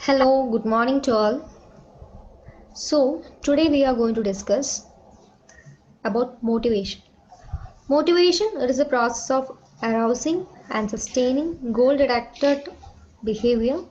Hello, good morning to all. So, today we are going to discuss about motivation. Motivation is a process of arousing and sustaining goal-directed behavior.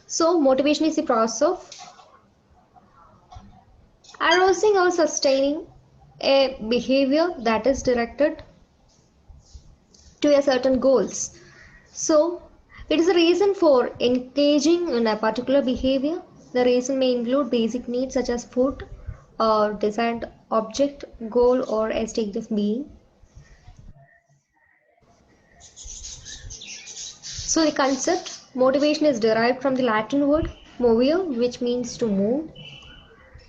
So, motivation is the process of arousing or sustaining a behavior that is directed to a certain goals. So, it is a reason for engaging in a particular behavior. The reason may include basic needs such as food or desired object, goal, or a state of being. So, the concept motivation is derived from the Latin word movere, which means to move.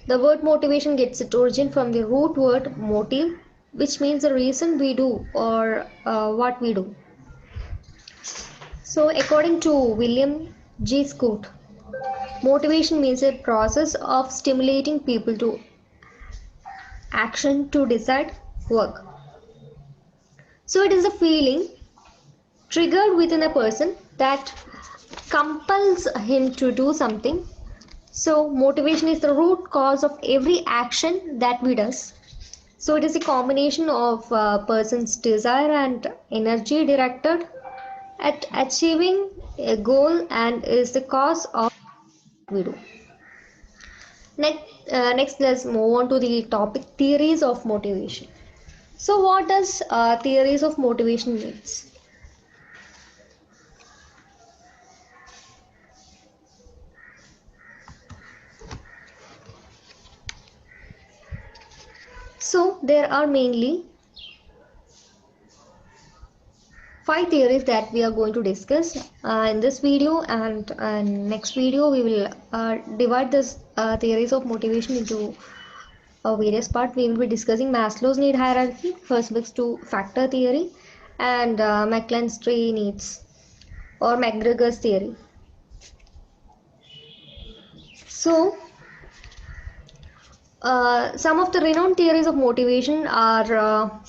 The word motivation gets its origin from the root word motive, which means the reason we do or what we do. So, according to William G. Scott, motivation means a process of stimulating people to action to decide work. So, it is a feeling triggered within a person that compels him to do something. So, motivation is the root cause of every action that we does. So, it is a combination of a person's desire and energy directed at achieving a goal and is the cause of what we do. Next, let's move on to the topic theories of motivation. So, what does theories of motivation means? So, there are mainly five theories that we are going to discuss in this video, and next video we will divide this theories of motivation into various parts. We will be discussing Maslow's need hierarchy, Herzberg's two factor theory, and McClelland's three needs or McGregor's theory. So, some of the renowned theories of motivation are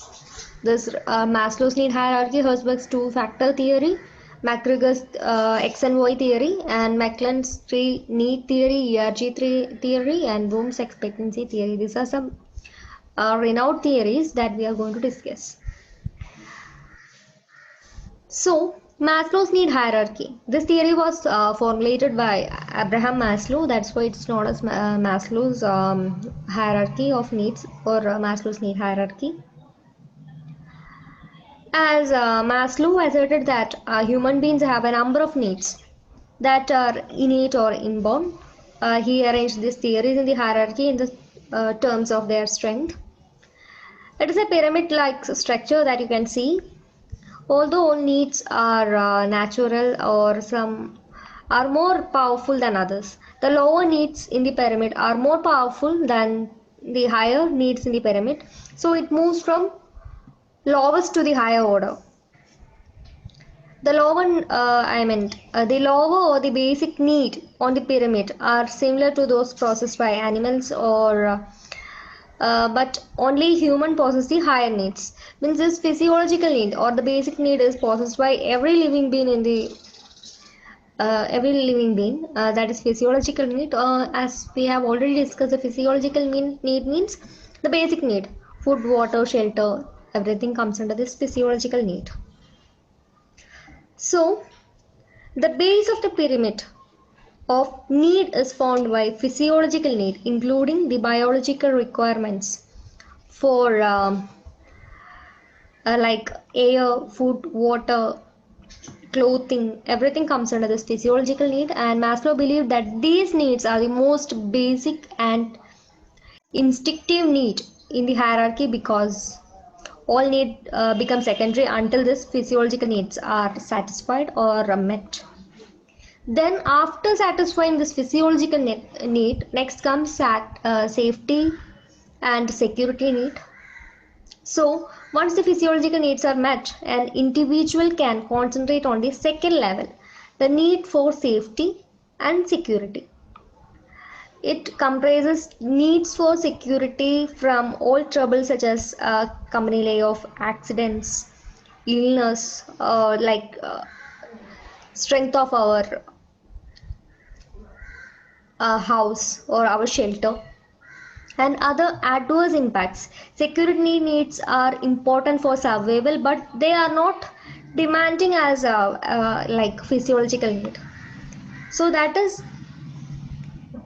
this Maslow's need hierarchy, Herzberg's two-factor theory, McGregor's X and Y theory, and McClelland's three need theory, theory, and Bloom's expectancy theory. These are some renowned theories that we are going to discuss. So, Maslow's need hierarchy. This theory was formulated by Abraham Maslow. That's why it's known as Maslow's hierarchy of needs or Maslow's need hierarchy. As Maslow asserted that human beings have a number of needs that are innate or inborn. He arranged these theories in the hierarchy in the terms of their strength. It is a pyramid-like structure that you can see. Although all needs are natural or some are more powerful than others, the lower needs in the pyramid are more powerful than the higher needs in the pyramid. So it moves from lowest to the higher order. The lower, the lower or the basic need on the pyramid are similar to those processed by animals or but only human possess the higher needs. Means this physiological need or the basic need is possessed by every living being in the that is physiological need. As we have already discussed, the physiological need means the basic need: food, water, shelter. Everything comes under this physiological need. So, the base of the pyramid of need is formed by physiological need, including the biological requirements for like air, food, water, clothing. Everything comes under this physiological need, and Maslow believed that these needs are the most basic and instinctive need in the hierarchy because all need become secondary until these physiological needs are satisfied or met. Then after satisfying this physiological need, next comes safety and security need. So once the physiological needs are met, an individual can concentrate on the second level, the need for safety and security. It comprises needs for security from all troubles such as company layoff, accidents, illness, strength of our house or our shelter, and other adverse impacts. Security needs are important for survival, but they are not demanding as like physiological need. So that is,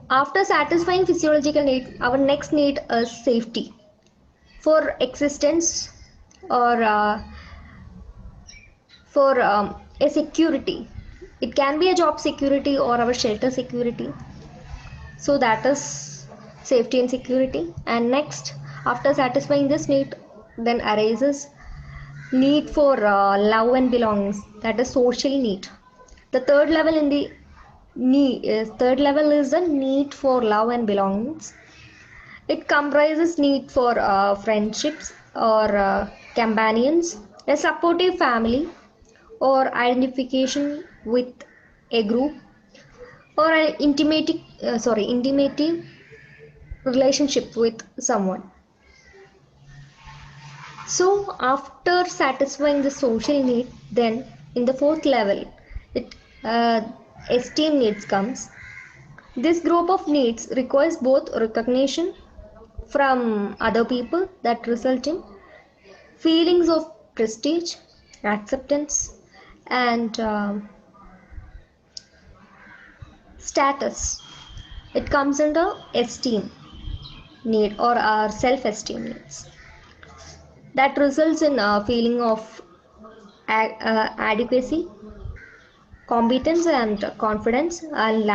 after satisfying physiological need, our next need is safety for existence, or for a security. It can be a job security or our shelter security. So that is safety and security. And next, after satisfying this need, then arises need for love and belongings. That is social need. The third level in the third level is the need for love and belongings. It comprises need for friendships or companions, a supportive family, or identification with a group, or an intimate relationship with someone. So after satisfying the social need, then in the fourth level, it esteem needs comes. This group of needs requires both recognition from other people that result in feelings of prestige, acceptance, and status. It comes under esteem need or our self-esteem needs. That results in a feeling of adequacy, competence, and confidence, and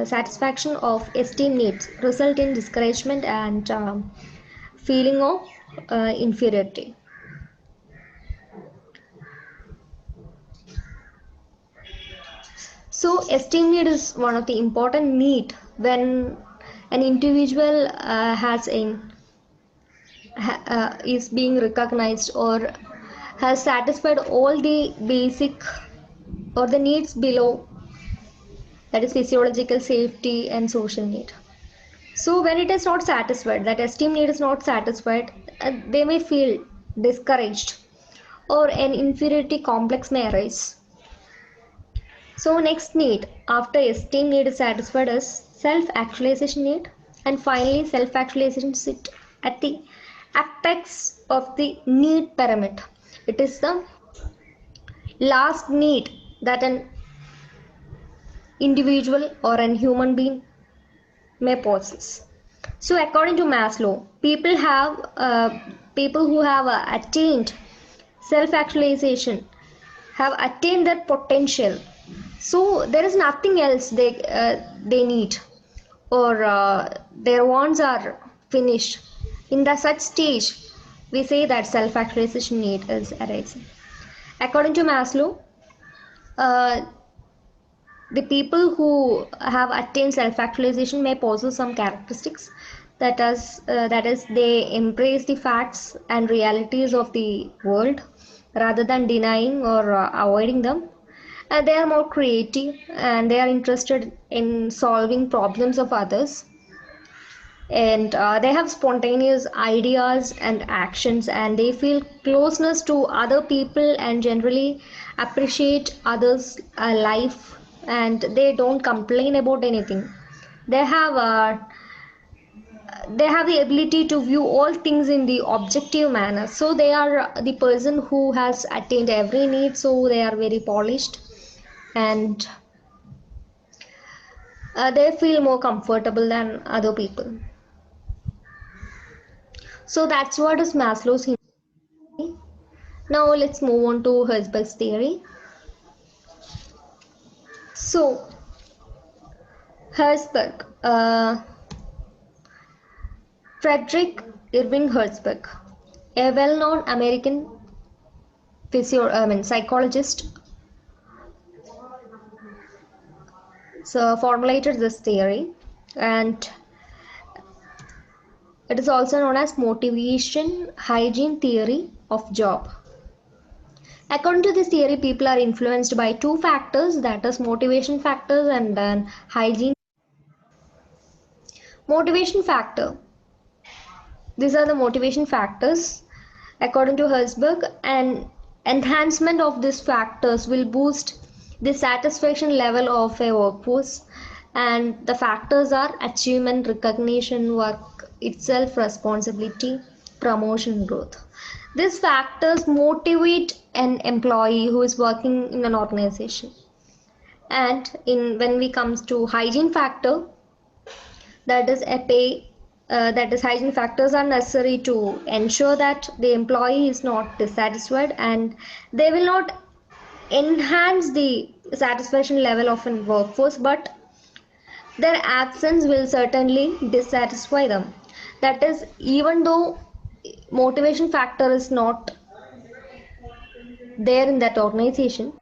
satisfaction of esteem needs result in discouragement and feeling of inferiority. So esteem need is one of the important need when an individual is being recognized or has satisfied all the basic or the needs below, that is physiological, safety, and social need. So when it is not satisfied, that esteem need is not satisfied, they may feel discouraged or an inferiority complex may arise. So next need after esteem need is satisfied is self-actualization need, and finally self-actualization sit at the apex of the need pyramid. It is the last need that an individual or an human being may possess. So according to Maslow, people who have attained self-actualization have attained their potential. So there is nothing else they need, or their wants are finished. In the such stage, we say that self-actualization need is arising. According to Maslow, uh, the people who have attained self-actualization may possess some characteristics, that is they embrace the facts and realities of the world rather than denying or avoiding them. They are more creative and they are interested in solving problems of others, and they have spontaneous ideas and actions, and they feel closeness to other people and generally appreciate others life, and they don't complain about anything. They have the ability to view all things in the objective manner. So they are the person who has attained every need, so they are very polished, and they feel more comfortable than other people. So that's what is Maslow's hierarchy. Now let's move on to Herzberg's theory. So Herzberg, Frederick Irving Herzberg, a well-known American psychologist, so formulated this theory, and it is also known as motivation hygiene theory of job. According to this theory, people are influenced by two factors, that is motivation factors and then hygiene. Motivation factor. These are the motivation factors. According to Herzberg, an enhancement of these factors will boost the satisfaction level of a workforce, and the factors are achievement, recognition, work itself, responsibility, promotion, growth. These factors motivate an employee who is working in an organization. And in when we comes to hygiene factor, that is a pay that is hygiene factors are necessary to ensure that the employee is not dissatisfied, and they will not enhance the satisfaction level of a workforce, but their absence will certainly dissatisfy them. That is, even though motivation factor is not there in that organization.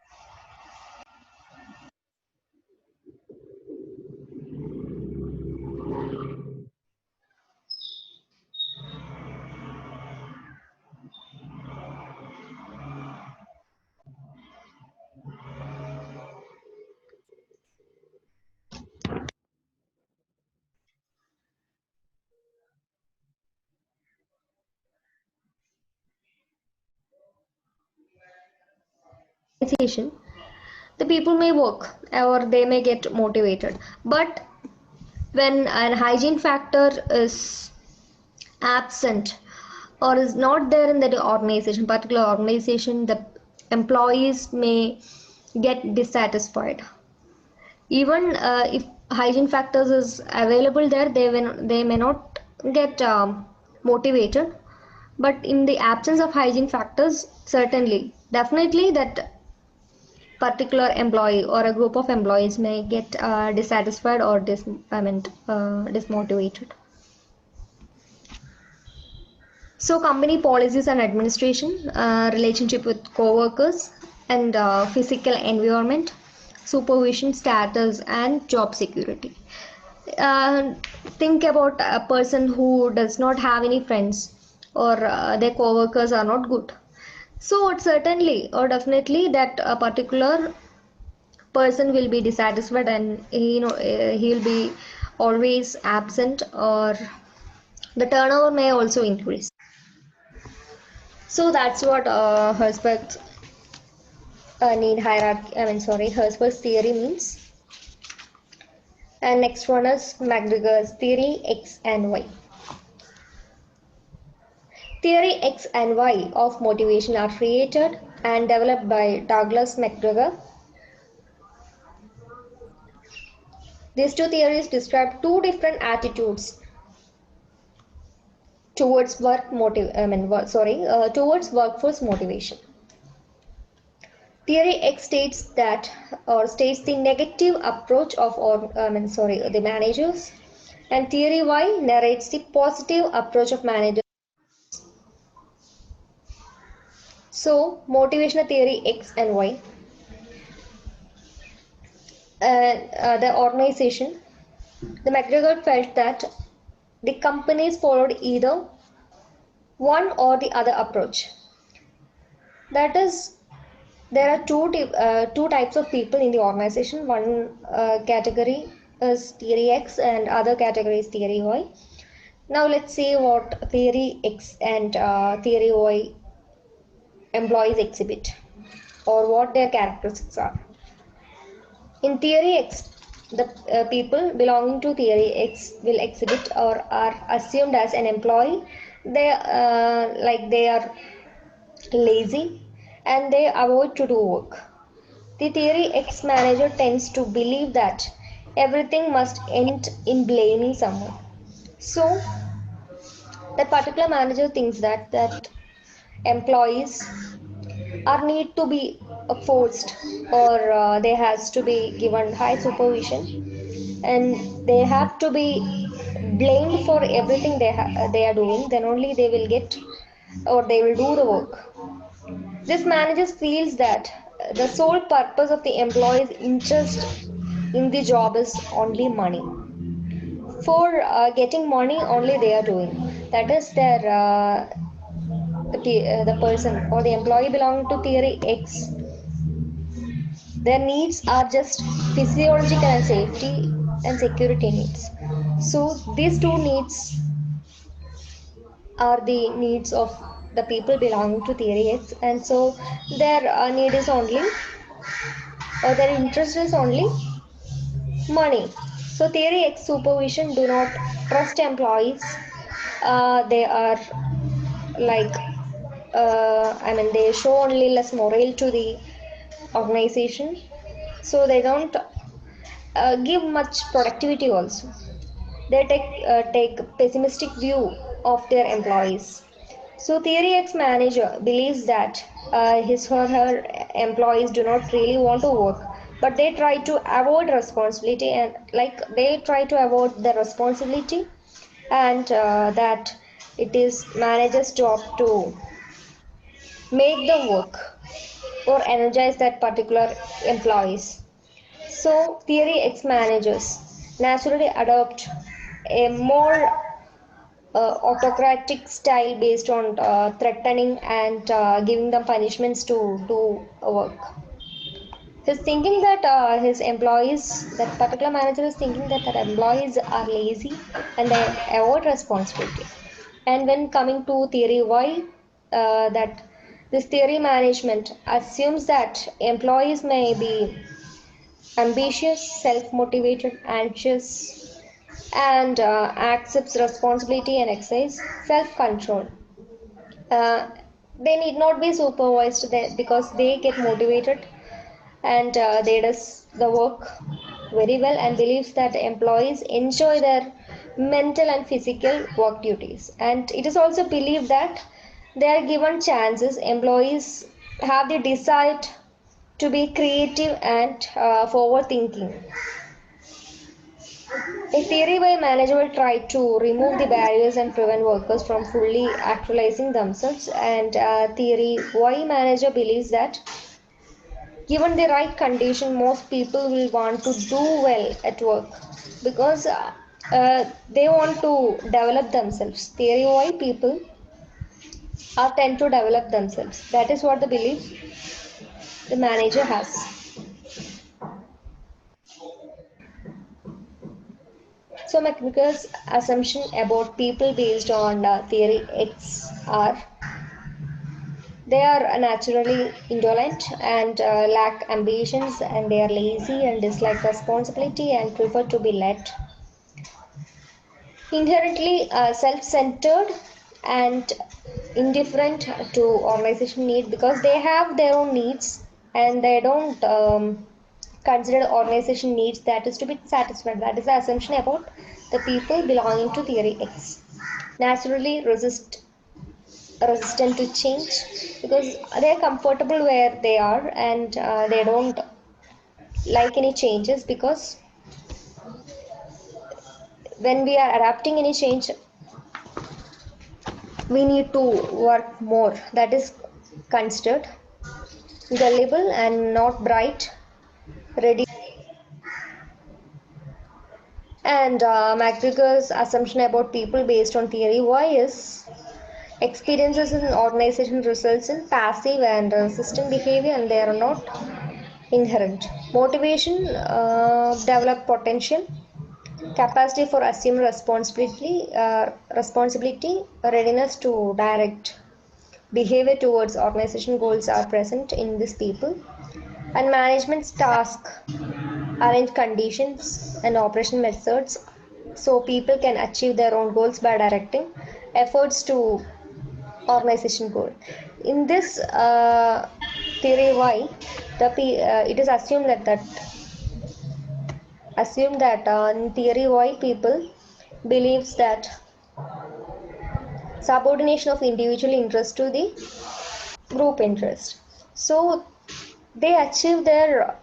Organization, the people may work or they may get motivated, but when a hygiene factor is absent or is not there in that organization, particular organization, the employees may get dissatisfied. Even if hygiene factors is available there, they may not get motivated. But in the absence of hygiene factors, certainly, definitely that particular employee or a group of employees may get dissatisfied or dismotivated. So, company policies and administration, relationship with co-workers, and physical environment, supervision, status, and job security. Uh, think about a person who does not have any friends, or their co-workers are not good. So, certainly or definitely that a particular person will be dissatisfied, and he'll be always absent, or the turnover may also increase. So that's what Herzberg's need hierarchy, Herzberg's theory means. And next one is McGregor's theory X and Y. Theory X and Y of motivation are created and developed by Douglas McGregor. These two theories describe two different attitudes towards towards workforce motivation. Theory X states the negative approach of the managers, and theory Y narrates the positive approach of managers. So, motivational theory X and Y, the organization, the McGregor felt that the companies followed either one or the other approach. That is, there are two types of people in the organization. One category is theory X and other category is theory Y. Now let's see what theory X and theory Y employees exhibit, or what their characteristics are. In theory X, the people belonging to theory X will exhibit or are assumed as an employee. They are lazy and they avoid to do work. The theory X manager tends to believe that everything must end in blaming someone. So that particular manager thinks that employees are need to be forced, or they has to be given high supervision, and they have to be blamed for everything they are doing. Then only they will get, or they will do the work. This manager feels that the sole purpose of the employee's interest in the job is only money. For getting money, only they are doing. That is the person or the employee belonging to theory X. Their needs are just physiological and safety and security needs. So these two needs are the needs of the people belonging to theory X, and so their need is only Their interest is only money. So theory X supervision do not trust employees. They are like they show only less morale to the organization, so they don't give much productivity also. They take pessimistic view of their employees. So theory X manager believes that his or her employees do not really want to work, but they try to avoid responsibility, and like they try to avoid the responsibility, and that it is manager's job to make them work or energize that particular employees. So theory X managers naturally adopt a more autocratic style based on threatening and giving them punishments to do work. He's thinking that his employees, that particular manager is thinking that employees are lazy and they avoid responsibility. And when coming to theory Y, that this theory management assumes that employees may be ambitious, self-motivated, anxious, and accepts responsibility and exercise self-control. Uh, they need not be supervised because they get motivated, and they does the work very well, and believes that employees enjoy their mental and physical work duties. And it is also believed that they are given chances. Employees have the desire to be creative and forward thinking. A theory by manager will try to remove the barriers and prevent workers from fully actualizing themselves. And theory Y manager believes that given the right condition, most people will want to do well at work because they want to develop themselves. Theory Y people are tend to develop themselves. That is what the belief the manager has. So McVicker's assumption about people based on theory X are they are naturally indolent and lack ambitions, and they are lazy and dislike responsibility and prefer to be led. Inherently self-centered and indifferent to organization need because they have their own needs, and they don't consider organization needs that is to be satisfied. That is the assumption about the people belonging to theory X. Naturally resistant to change because they are comfortable where they are, and they don't like any changes, because when we are adapting any change we need to work more. That is considered gullible and not bright, ready. And McGregor's assumption about people based on theory Y is experiences in organization results in passive and resistant behavior, and they are not inherent. Motivation, develop potential, capacity for assume responsibility, readiness to direct behavior towards organization goals are present in these people. And management's task arrange conditions and operation methods so people can achieve their own goals by directing efforts to organization goal. In this theory Y, it is assumed that in theory Y people believes that subordination of individual interest to the group interest. So they achieve their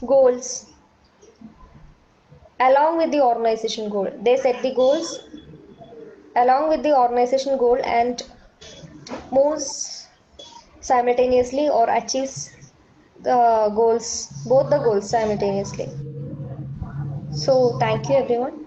goals along with the organization goal. They set the goals along with the organization goal and moves simultaneously or achieves the goals, both the goals simultaneously. So thank you everyone.